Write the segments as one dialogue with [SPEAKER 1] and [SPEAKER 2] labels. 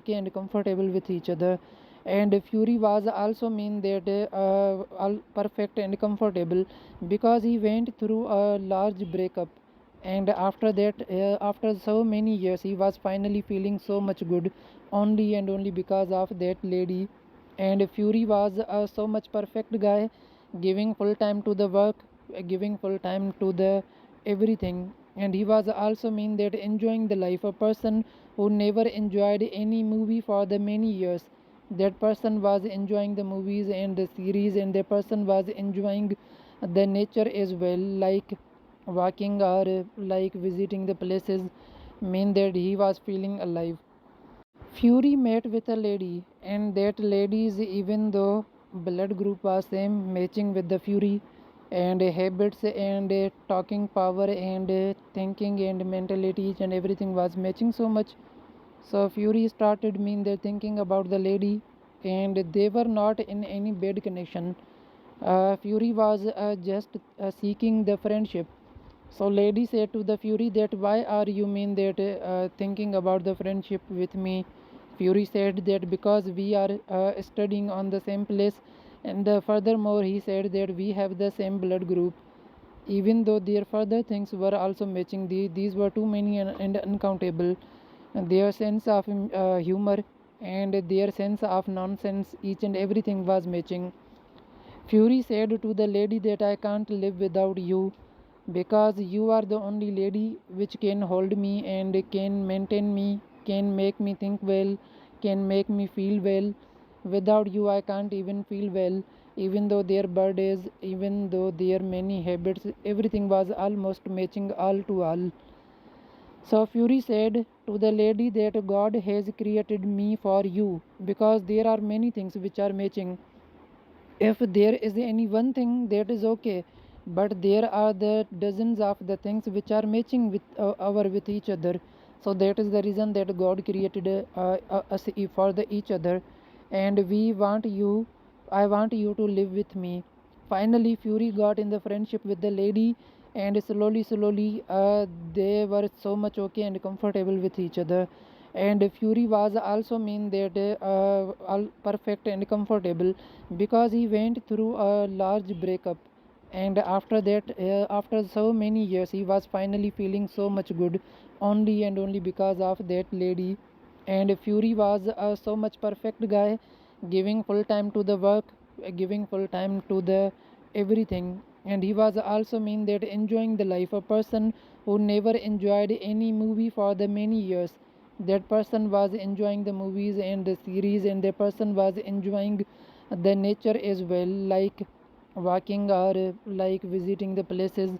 [SPEAKER 1] okay and comfortable with each other. And Fury was also mean that all perfect and comfortable because he went through a large breakup. And after that, after so many years, he was finally feeling so much good, only and only because of that lady. And Fury was so much perfect guy, giving full time to the work, giving full time to the everything. And he was also mean that enjoying the life, a person who never enjoyed any movie for the many years. That person was enjoying the movies and the series, and the person was enjoying the nature as well, like walking or like visiting the places, mean that he was feeling alive. Fury met with a lady, and that lady's, even though blood group was same, matching with the Fury, and habits and talking power and thinking and mentality and everything was matching so much. So Fury started mean they're thinking about the lady, and they were not in any bad connection. Fury was just seeking the friendship. So lady said to the Fury that why are you mean that thinking about the friendship with me? Fury said that because we are studying on the same place, and furthermore he said that we have the same blood group. Even though their further things were also matching, these were too many and uncountable. And their sense of humor and their sense of nonsense, each and everything was matching. Fury said to the lady that I can't live without you because you are the only lady which can hold me and can maintain me, can make me think well, can make me feel well. Without you, I can't even feel well. Even though their birthdays, even though their many habits, everything was almost matching all to all. So Fury said to the lady that God has created me for you because there are many things which are matching. If there is any one thing that is okay, but there are the dozens of the things which are matching with our with each other. So that is the reason that God created us for the each other, and we want you. I want you to live with me. Finally, Fury got in the friendship with the lady, and slowly, they were so much okay and comfortable with each other. And Fury was also mean that all perfect and comfortable because he went through a large breakup. And after that, after so many years, he was finally feeling so much good, only and only because of that lady. And Fury was so much perfect guy, giving full time to the work, giving full time to the everything. And he was also mean that enjoying the life, a person who never enjoyed any movie for the many years. That person was enjoying the movies and the series, and the person was enjoying the nature as well, like walking or like visiting the places,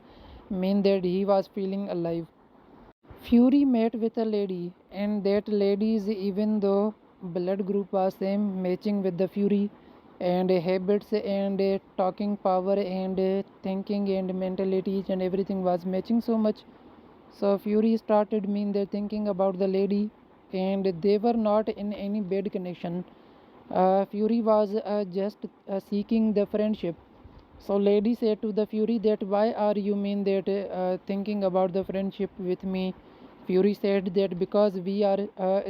[SPEAKER 1] mean that he was feeling alive. Fury met with a lady, and that lady's, even though blood group was same, matching with the Fury, and habits and talking power and thinking and mentality and everything was matching so much. So Fury started mean they're thinking about the lady, and they were not in any bad connection. Fury was just seeking the friendship. So lady said to the Fury that why are you mean that thinking about the friendship with me? Fury said that because we are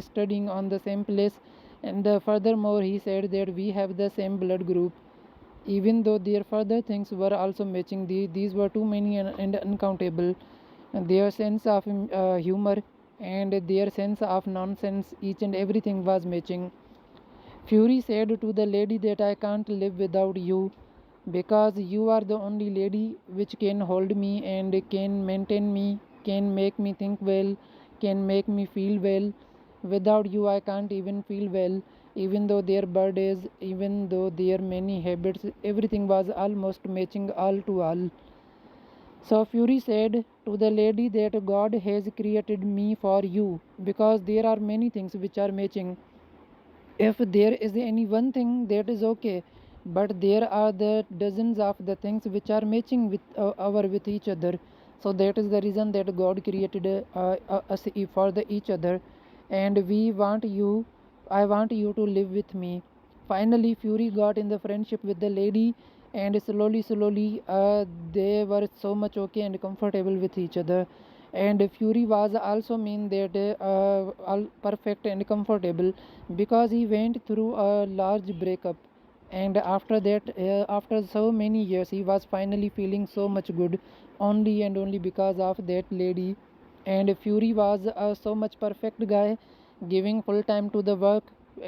[SPEAKER 1] studying on the same place, and furthermore he said that we have the same blood group. Even though their further things were also matching, these were too many and uncountable. And their sense of humor and their sense of nonsense, each and everything was matching. Fury said to the lady that I can't live without you because you are the only lady which can hold me and can maintain me, can make me think well, can make me feel well. Without you, I can't even feel well. Even though their birthdays, even though their many habits, everything was almost matching all to all. So Fury said to the lady that God has created me for you because there are many things which are matching. If there is any one thing that is okay, but there are the dozens of the things which are matching with our with each other. So that is the reason that God created us for the each other, and we want you. I want you to live with me. Finally, Fury got in the friendship with the lady, and slowly, they were so much okay and comfortable with each other. and Fury was also mean that all perfect and comfortable because he went through a large breakup, and after that, after so many years, he was finally feeling so much good, only and only because of that lady. And Fury was so much perfect guy, giving full time to the work,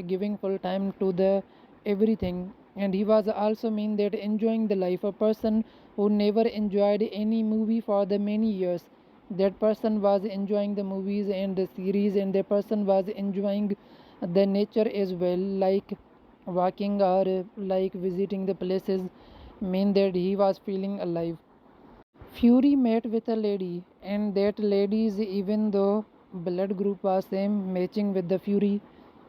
[SPEAKER 1] giving full time to the everything, and he was also mean that enjoying the life, a person who never enjoyed any movie for the many years. That person was enjoying the movies and the series, and the person was enjoying the nature as well, like walking or like visiting the places, mean that he was feeling alive. Fury met with a lady, and that lady's, even though blood group was same, matching with the Fury,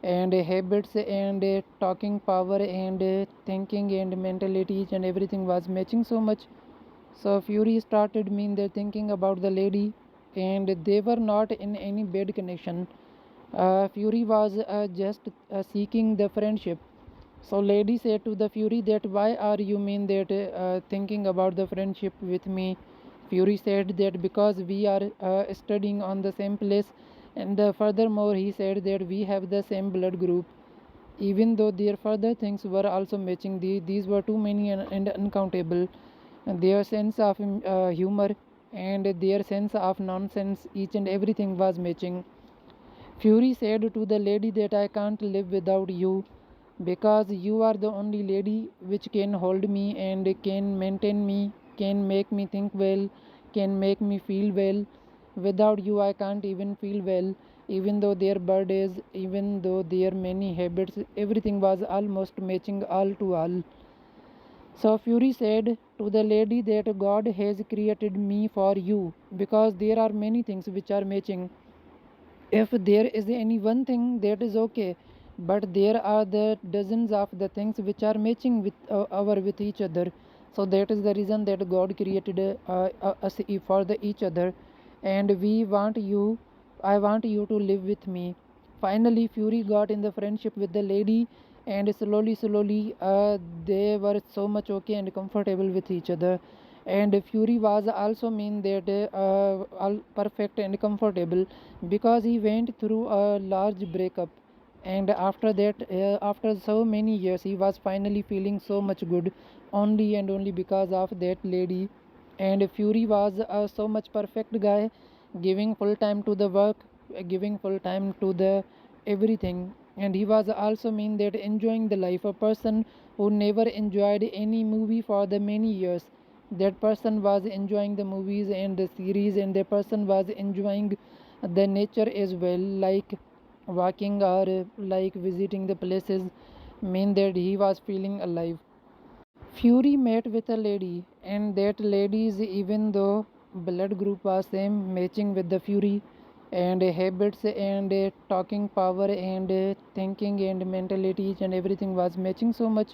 [SPEAKER 1] and habits and talking power and thinking and mentality, each and everything was matching so much. So Fury started mean they thinking about the lady, and they were not in any bad connection. Fury was just seeking the friendship. So lady said to the Fury that why are you mean that thinking about the friendship with me? Fury said that because we are studying on the same place, and furthermore he said that we have the same blood group. Even though their further things were also matching, these were too many and uncountable. And their sense of humor and their sense of nonsense, each and everything was matching. Fury said to the lady that I can't live without you because you are the only lady which can hold me and can maintain me, can make me think well, can make me feel well. Without you, I can't even feel well. Even though their birthdays, even though their many habits, everything was almost matching all to all. So Fury said to the lady that God has created me for you because there are many things which are matching. If there is any one thing, that is okay, but there are the dozens of the things which are matching with our with each other. So that is the reason that God created us for the each other, and we want you, I want you to live with me. Finally Fury got in the friendship with the lady, and slowly they were so much okay and comfortable with each other. And Fury was also mean that all perfect and comfortable because he went through a large breakup, and after that, after so many years, he was finally feeling so much good, only and only because of that lady. And Fury was so much perfect guy, giving full time to the work, giving full time to the everything, and he was also mean that enjoying the life, a person who never enjoyed any movie for the many years. That person was enjoying the movies and the series, and the person was enjoying the nature as well, like walking or like visiting the places, mean that he was feeling alive. Fury met with a lady, and that lady's, even though blood group was same, matching with the Fury, and habits and talking power and thinking and mentality, each and everything was matching so much.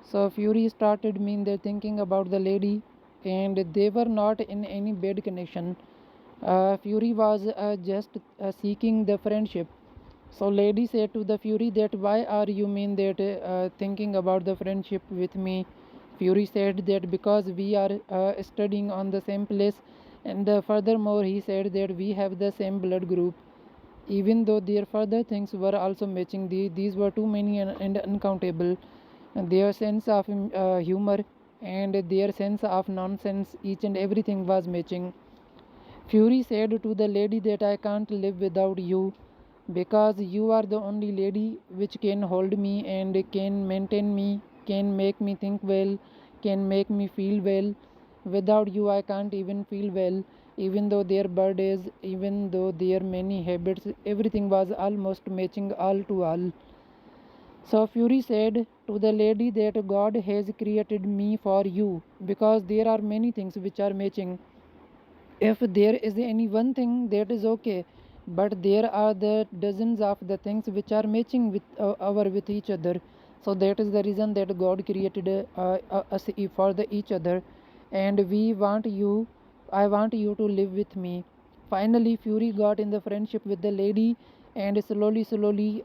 [SPEAKER 1] So Fury started mean they thinking about the lady, and they were not in any bad connection. Fury was just seeking the friendship. So lady said to the Fury that why are you mean that thinking about the friendship with me? Fury said that because we are studying on the same place, and furthermore he said that we have the same blood group. Even though their further things were also matching, these were too many and uncountable. And their sense of humor and their sense of nonsense, each and everything was matching. Fury said to the lady that I can't live without you because you are the only lady which can hold me and can maintain me, can make me think well, can make me feel well. Without you, I can't even feel well. Even though their birthdays, even though their many habits, everything was almost matching all to all. So Fury said to the lady that God has created me for you because there are many things which are matching. If there is any one thing, that is okay, but there are the dozens of the things which are matching with our with each other. So that is the reason that God created us for the each other, and we want you, I want you to live with me. Finally Fury got in the friendship with the lady, and slowly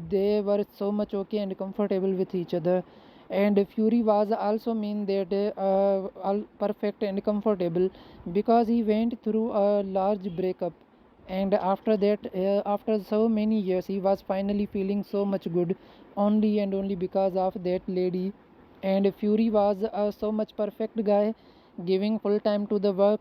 [SPEAKER 1] they were so much okay and comfortable with each other. and Fury was also mean that all perfect and comfortable because he went through a large breakup, and after that after so many years he was finally feeling so much good, only and only because of that lady. And Fury was so much perfect guy, giving full time to the work,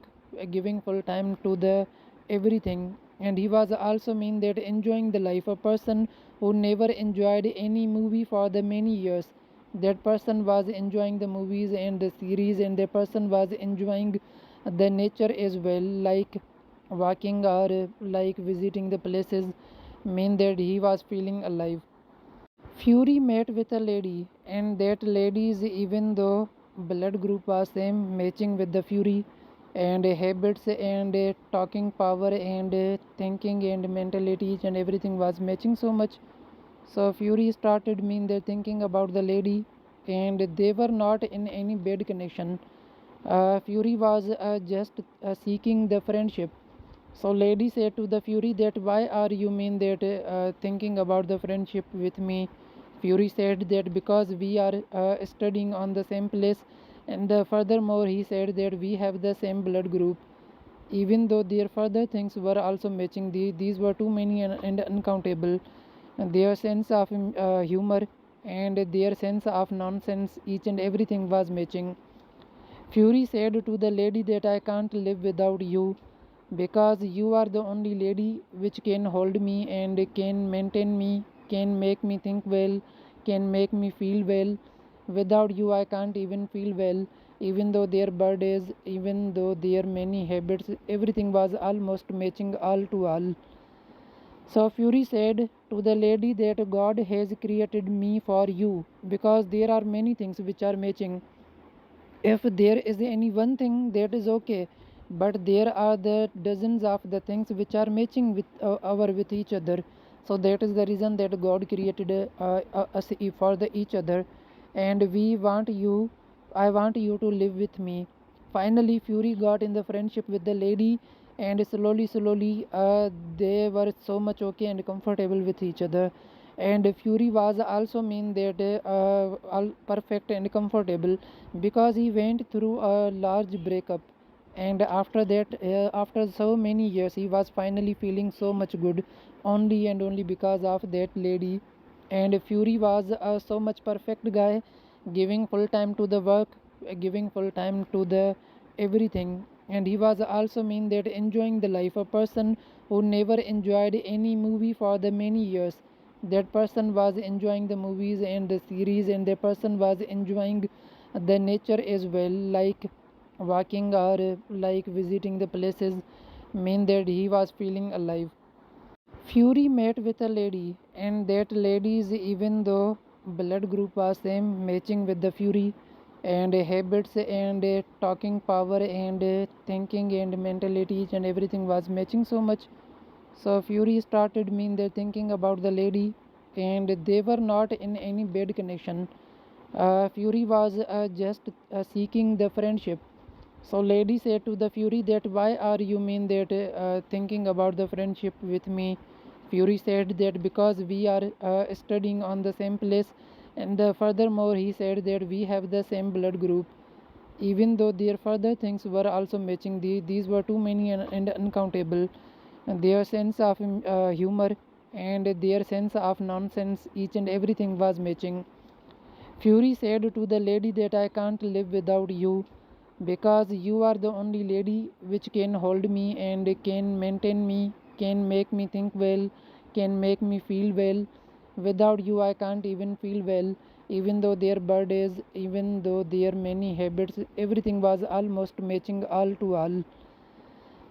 [SPEAKER 1] giving full time to the everything. And he was also mean that enjoying the life, a person who never enjoyed any movie for the many years. That person was enjoying the movies and the series, and the person was enjoying the nature as well, like walking or like visiting the places, mean that he was feeling alive. Fury met with a lady, and that lady's, even though blood group was same, matching with the Fury, and habits and talking power and thinking and mentality, each and everything was matching so much. So Fury started mean they're thinking about the lady, and they were not in any bad connection. Fury was just seeking the friendship. So lady said to the Fury that why are you mean that thinking about the friendship with me? Fury said that because we are studying on the same place, and furthermore he said that we have the same blood group. Even though their further things were also matching, these were too many and uncountable. Their sense of humor and their sense of nonsense, each and everything was matching. Fury said to the lady that I can't live without you because you are the only lady which can hold me and can maintain me, can make me think well, can make me feel well. Without you, I can't even feel well. Even though their birthdays, even though their many habits, everything was almost matching all to all. So Fury said to the lady that God has created me for you because there are many things which are matching. If there is any one thing, that is okay, but there are the dozens of the things which are matching with our with each other. So that is the reason that God created us for the each other, and we want you, I want you to live with me. Finally Fury got in the friendship with the lady, and slowly they were so much okay and comfortable with each other. And Fury was also mean that all perfect and comfortable because he went through a large breakup, and after that after so many years he was finally feeling so much good, only and only because of that lady. And Fury was so much perfect guy, giving full time to the work, giving full time to the everything. And he was also mean that enjoying the life, a person who never enjoyed any movie for the many years. That person was enjoying the movies and the series, and that person was enjoying the nature as well, like walking or like visiting the places, mean that he was feeling alive. Fury met with a lady, and that lady's, even though blood group was same, matching with the Fury, and habits and talking power and thinking and mentality, each and everything was matching so much. So Fury started mean they're thinking about the lady, and they were not in any bad connection. Fury was just seeking the friendship. So lady said to the Fury that why are you mean that thinking about the friendship with me? Fury said that because we are studying on the same place, and furthermore he said that we have the same blood group. Even though their further things were also matching, these were too many and uncountable. And their sense of humor and their sense of nonsense, each and everything was matching. Fury said to the lady that I can't live without you because you are the only lady which can hold me and can maintain me, can make me think well, can make me feel well. Without you, I can't even feel well. Even though their birthdays, even though their many habits, everything was almost matching all to all.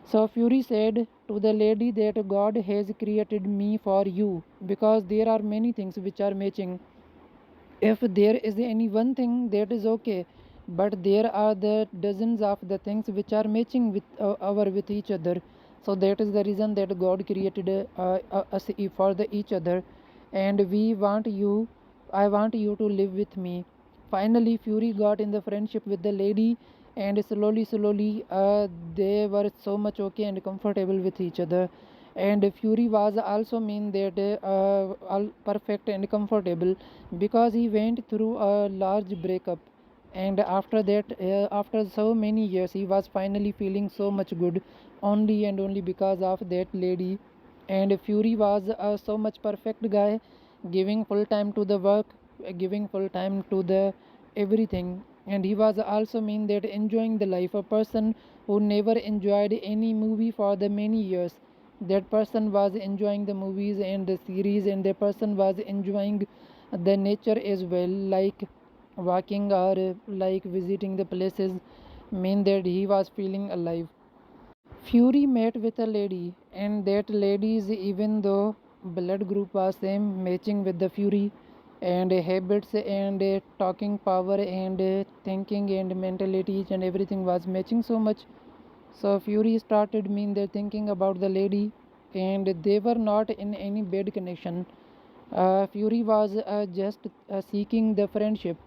[SPEAKER 1] So Fury said to the lady that God has created me for you because there are many things which are matching. If there is any one thing, that is okay, but there are the dozens of the things which are matching with our with each other. So that is the reason that God created us for the each other, and we want you, I want you to live with me. Finally Fury got in the friendship with the lady, and slowly they were so much okay and comfortable with each other. and Fury was also mean that all perfect and comfortable because he went through a large breakup, and after that, after so many years, he was finally feeling so much good, only and only because of that lady. And Fury was so much perfect guy, giving full time to the work, giving full time to the everything. And he was also mean that enjoying the life, a person who never enjoyed any movie for the many years, that person was enjoying the movies and the series, and the person was enjoying the nature as well, like walking or like visiting the places, mean that he was feeling alive. Fury met with a lady, and that lady's, even though blood group was same, matching with the Fury, and habits and talking power and thinking and mentality and everything was matching so much. So Fury started mean they thinking about the lady, and they were not in any bad connection. Fury was just seeking the friendship.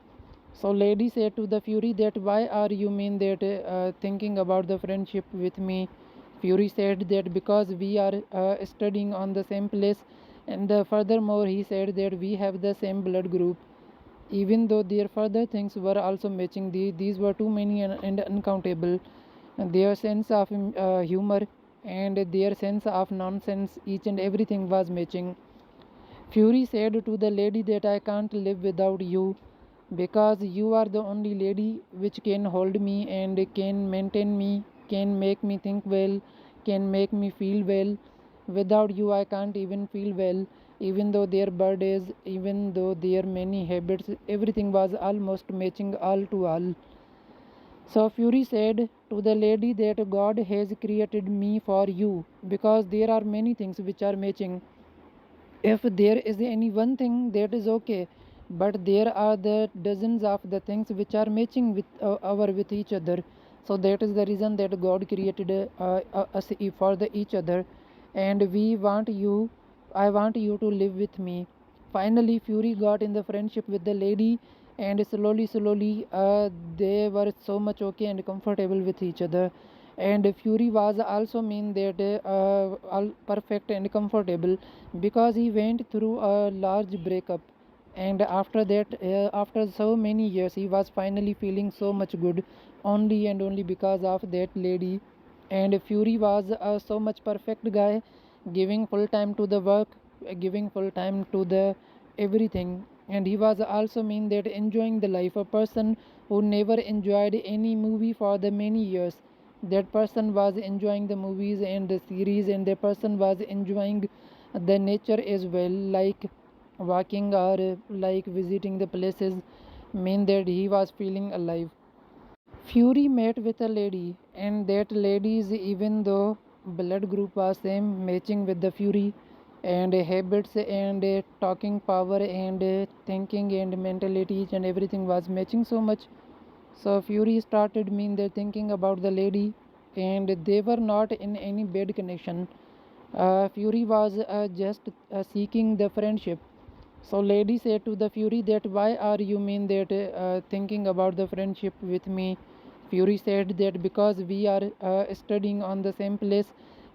[SPEAKER 1] So lady said to the Fury that why are you mean that thinking about the friendship with me? Fury said that because we are studying on the same place, and furthermore he said that we have the same blood group. Even though their further things were also matching, these were too many and uncountable. And their sense of humor and their sense of nonsense, each and everything was matching. Fury said to the lady that I can't live without you because you are the only lady which can hold me and can maintain me, can make me think well, can make me feel well. Without you, I can't even feel well. Even though their birthdays, even though their many habits, everything was almost matching all to all. So Fury said to the lady that God has created me for you because there are many things which are matching. If there is any one thing, that is okay, but there are the dozens of the things which are matching with with each other. So that is the reason that God created us for the each other, and we want you. I want you to live with me. Finally, Fury got in the friendship with the lady, and slowly, they were so much okay and comfortable with each other. And Fury was also mean that all perfect and comfortable because he went through a large breakup, and after that, after so many years, he was finally feeling so much good, only and only because of that lady. And Fury was so much perfect guy, giving full time to the work, giving full time to the everything. And he was also mean that enjoying the life, a person who never enjoyed any movie for the many years, that person was enjoying the movies and the series, and the person was enjoying the nature as well, like walking or like visiting the places, mean that he was feeling alive. Fury met with a lady, and that lady's, even though blood group was same, matching with the Fury, and habits and talking power and thinking and mentality and everything was matching so much. So Fury started mean they thinking about the lady, and they were not in any bad connection. Fury was just seeking the friendship. So lady said to the Fury that why are you mean that thinking about the friendship with me? Fury said that because we are studying on the same place,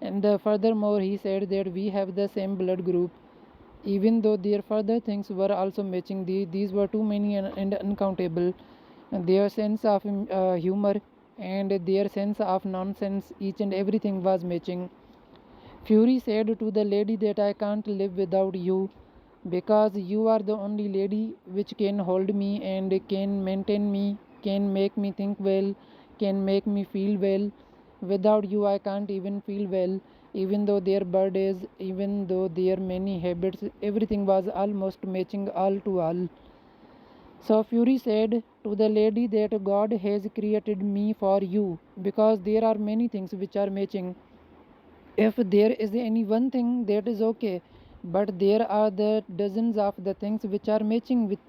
[SPEAKER 1] and furthermore he said that we have the same blood group. Even though their further things were also matching, these were too many and uncountable. And their sense of humor and their sense of nonsense, each and everything was matching. Fury said to the lady that I can't live without you because you are the only lady which can hold me and can maintain me, can make me think well, can make me feel well. Without you, I can't even feel well. Even though their birthdays, even though their many habits, everything was almost matching all to all. So Fury said to the lady that God has created me for you because there are many things which are matching. If there is any one thing, that is okay, but there are the dozens of the things which are matching with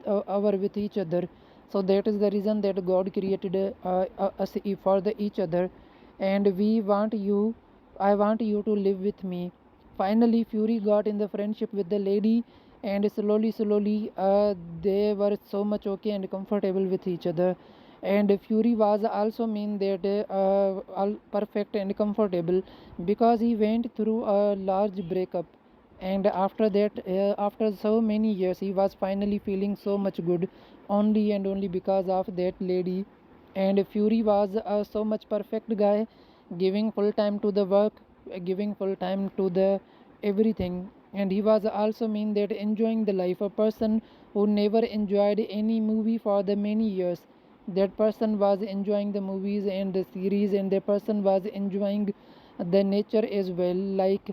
[SPEAKER 1] with each other. So that is the reason that God created us for the each other, and we want you. I want you to live with me. Finally, Fury got in the friendship with the lady, and slowly, they were so much okay and comfortable with each other. and Fury was also mean that all perfect and comfortable because he went through a large breakup, and after that after so many years he was finally feeling so much good only and only because of that lady. And Fury was a so much perfect guy, giving full time to the work, giving full time to the everything. And he was also mean that enjoying the life, a person who never enjoyed any movie for the many years. That person was enjoying the movies and the series, and the person was enjoying the nature as well, like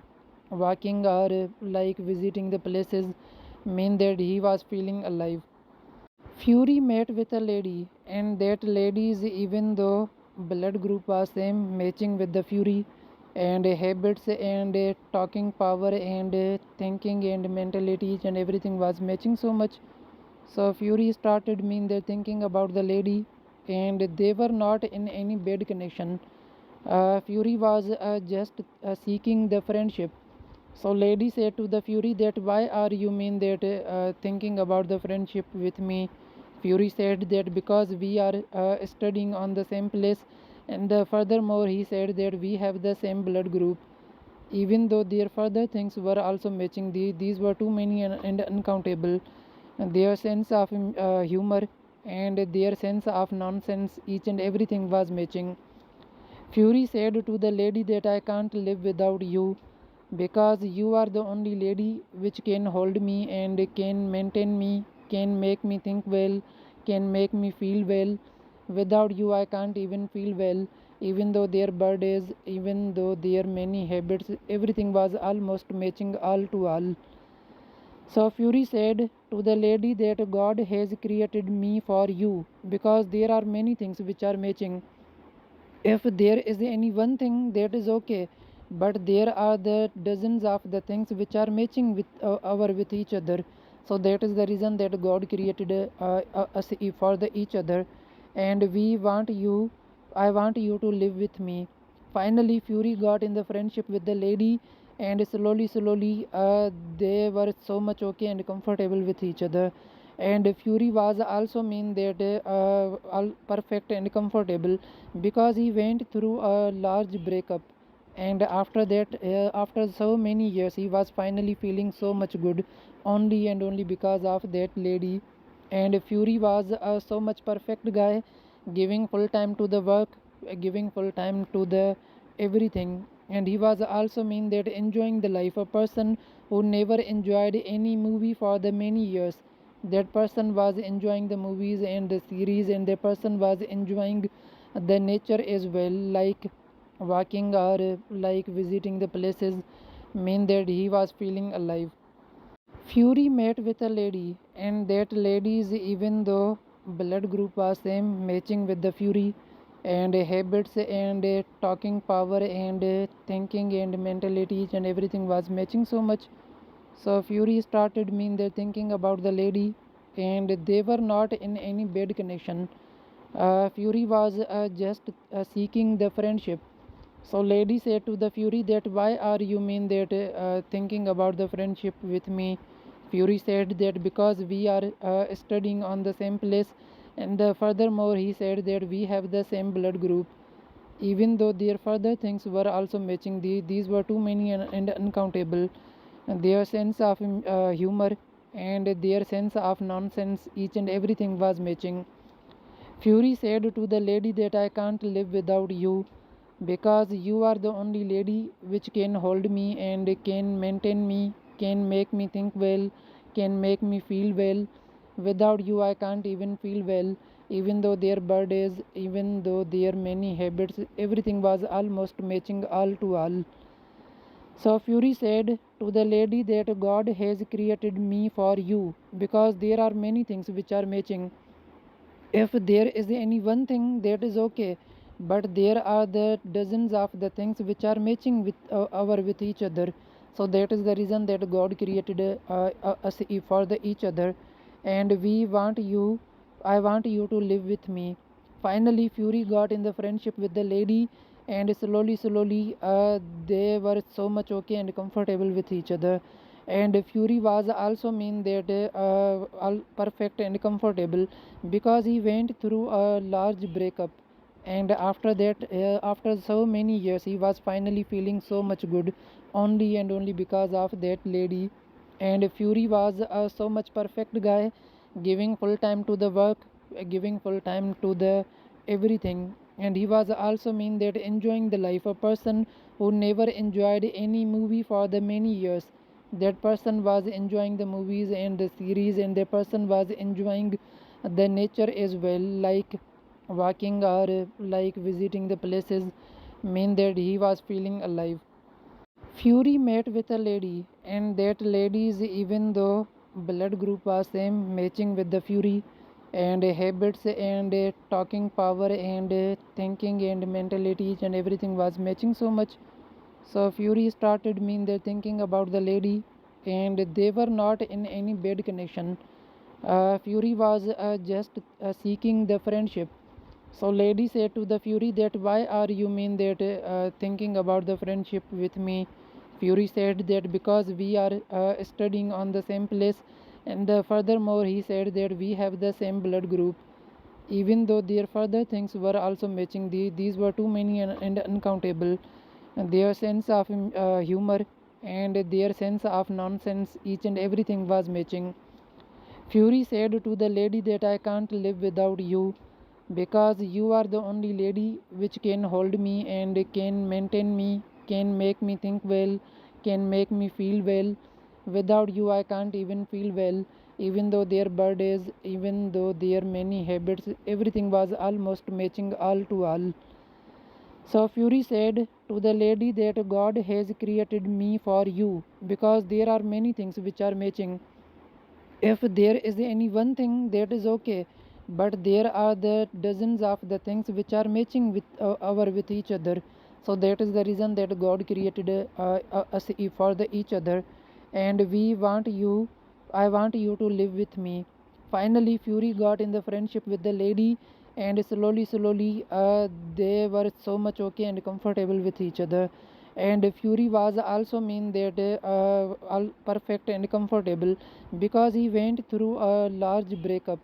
[SPEAKER 1] walking or like visiting the places, mean that he was feeling alive. Fury met with a lady, and that lady's, even though blood group was same, matching with the Fury, and habits and talking power and thinking and mentality and everything was matching so much. So Fury started mean they thinking about the lady, and they were not in any bad connection. Fury was just seeking the friendship. So lady said to the Fury that why are you mean that thinking about the friendship with me? Fury said that because we are studying on the same place, and furthermore he said that we have the same blood group. Even though their further things were also matching, these were too many and uncountable. And their sense of humor and their sense of nonsense, each and everything was matching. Fury said to the lady that I can't live without you because you are the only lady which can hold me and can maintain me, can make me think well, can make me feel well. Without you, I can't even feel well. Even though their birthdays, even though their many habits, everything was almost matching all to all. So Fury said to the lady that God has created me for you because there are many things which are matching. If there is any one thing, that is okay, but there are the dozens of the things which are matching with our with each other. So that is the reason that God created us for the each other, and we want you, I want you to live with me. Finally Fury got in the friendship with the lady, and slowly they were so much okay and comfortable with each other. And Fury was also mean that all perfect and comfortable because he went through a large breakup, and after that after so many years he was finally feeling so much good only and only because of that lady. And Fury was a so much perfect guy, giving full time to the work, giving full time to the everything. And he was also mean that enjoying the life, a person who never enjoyed any movie for the many years. That person was enjoying the movies and the series, and the person was enjoying the nature as well, like walking or like visiting the places, mean that he was feeling alive. Fury met with a lady, and that lady's, even though blood group was same, matching with the Fury, and habits and talking power and thinking and mentality and everything was matching so much. So Fury started mean they thinking about the lady, and they were not in any bad connection. Fury was just seeking the friendship. So lady said to the Fury that why are you mean that thinking about the friendship with me? Fury said that because we are studying on the same place, and furthermore he said that we have the same blood group. Even though their further things were also matching, these were too many and uncountable. And their sense of humor and their sense of nonsense, each and everything was matching. Fury said to the lady that I can't live without you because you are the only lady which can hold me and can maintain me, can make me think well, can make me feel well. Without you, I can't even feel well. Even though their birthdays, even though their many habits, everything was almost matching all to all. So Fury said to the lady that God has created me for you because there are many things which are matching. If there is any one thing, that is okay, but there are the dozens of the things which are matching with our with each other. So that is the reason that God created us for the each other, and we want you, I want you to live with me. Finally Fury got in the friendship with the lady, and slowly they were so much okay and comfortable with each other. And Fury was also mean that all perfect and comfortable because he went through a large breakup, and after that, after so many years, he was finally feeling so much good, only and only because of that lady. And Fury was a so much perfect guy, giving full time to the work, giving full time to the everything. And he was also mean that enjoying the life, a person who never enjoyed any movie for the many years. That person was enjoying the movies and the series, and the person was enjoying the nature as well, like walking or like visiting the places, mean that he was feeling alive. Fury met with a lady, and that lady's, even though blood group was same, matching with the Fury, and habits and talking power and thinking and mentality, each and everything was matching so much. So Fury started mean they're thinking about the lady, and they were not in any bad connection. Fury was just seeking the friendship. So lady said to the Fury that why are you mean that thinking about the friendship with me? Fury said that because we are studying on the same place, and furthermore he said that we have the same blood group. Even though their further things were also matching, these were too many and uncountable. And their sense of humor and their sense of nonsense, each and everything was matching. Fury said to the lady that I can't live without you because you are the only lady which can hold me and can maintain me, can make me think well, can make me feel well. Without you, I can't even feel well. Even though their birthdays, even though their many habits, everything was almost matching all to all. So Fury said to the lady that God has created me for you because there are many things which are matching. If there is any one thing, that is okay, but there are the dozens of the things which are matching with our with each other. So that is the reason that God created us for the each other, and we want you, I want you to live with me. Finally Fury got in the friendship with the lady, and slowly they were so much okay and comfortable with each other. And Fury was also mean that all perfect and comfortable because he went through a large breakup,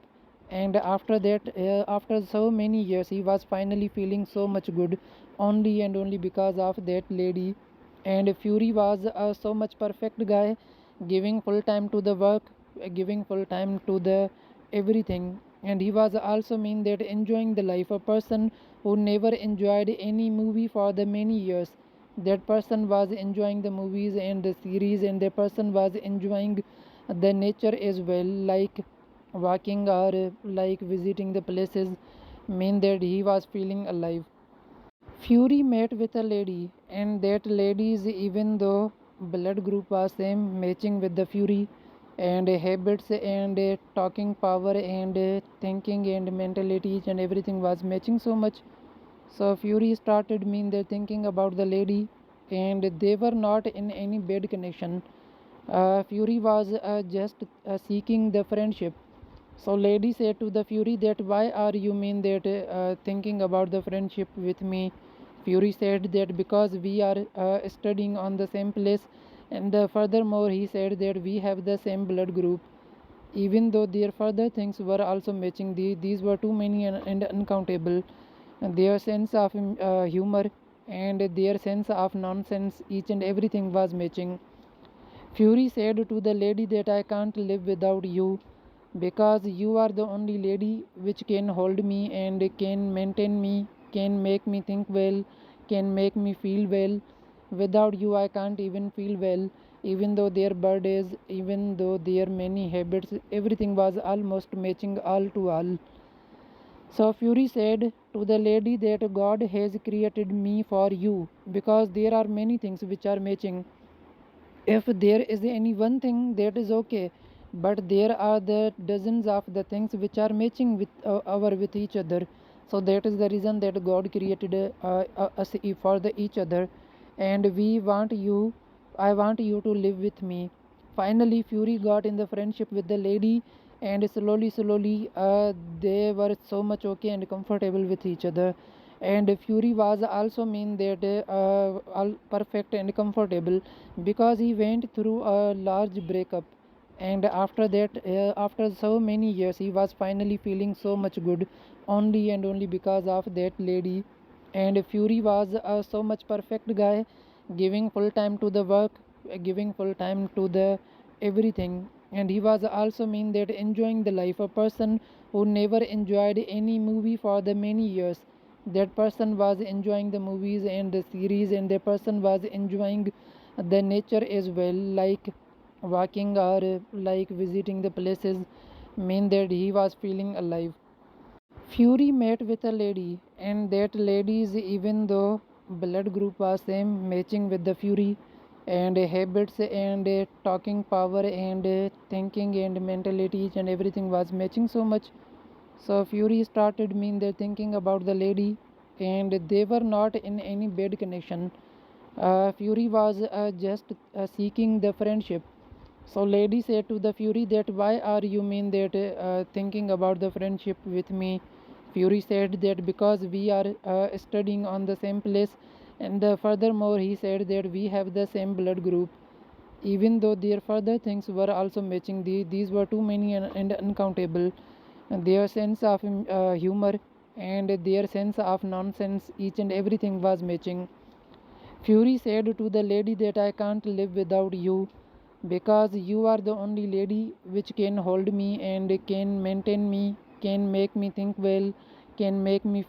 [SPEAKER 1] and after that, after so many years, he was finally feeling so much good, only and only because of that lady. And Fury was a so much perfect guy, giving full time to the work, giving full time to the everything. And he was also mean that enjoying the life, a person who never enjoyed any movie for the many years. That person was enjoying the movies and the series, and the person was enjoying the nature as well, like walking or like visiting the places, mean that he was feeling alive. Fury met with a lady, and that lady's, even though blood group was same, matching with the Fury, and habits and talking power and thinking and mentality, each and everything was matching so much. So Fury started mean they're thinking about the lady, and they were not in any bad connection. Fury was just seeking the friendship. So lady said to the Fury that why are you mean that thinking about the friendship with me? Fury said that because we are studying on the same place, and furthermore he said that we have the same blood group. Even though their further things were also matching, these were too many and uncountable. And their sense of humor and their sense of nonsense, each and everything was matching. Fury said to the lady that I can't live without you because you are the only lady which can hold me and can maintain me, can make me think well, can make me feel well. Without you, I can't even feel well. Even though their birthdays, even though their many habits, everything was almost matching all to all. So Fury said to the lady that God has created me for you because there are many things which are matching. If there is any one thing, that is okay, but there are the dozens of the things which are matching with our with each other. So that is the reason that God created us for the each other, and we want you, I want you to live with me. Finally Fury got in the friendship with the lady, and slowly they were so much okay and comfortable with each other. And Fury was also mean that all perfect and comfortable because he went through a large breakup, and after that, after so many years, he was finally feeling so much good, only and only because of that lady. And Fury was so much perfect guy, giving full time to the work, giving full time to the everything. And he was also mean that enjoying the life, a person who never enjoyed any movie for the many years, that person was enjoying the movies and the series, and the person was enjoying the nature as well, like walking or like visiting the places, mean that he was feeling alive. Fury met with a lady, and that lady's, even though blood group was same, matching with the Fury, and habits and talking power and thinking and mentality, each and everything was matching so much. So Fury started mean they thinking about the lady, and they were not in any bad connection. Fury was just seeking the friendship. So lady said to the Fury that why are you mean that thinking about the friendship with me? Fury said that because we are studying on the same place, and furthermore he said that we have the same blood group. Even though their further things were also matching, these were too many and uncountable. And their sense of humor and their sense of nonsense, each and everything was matching. Fury said to the lady that I can't live without you because you are the only lady which can hold me and can maintain me, can make me think well, can make me feel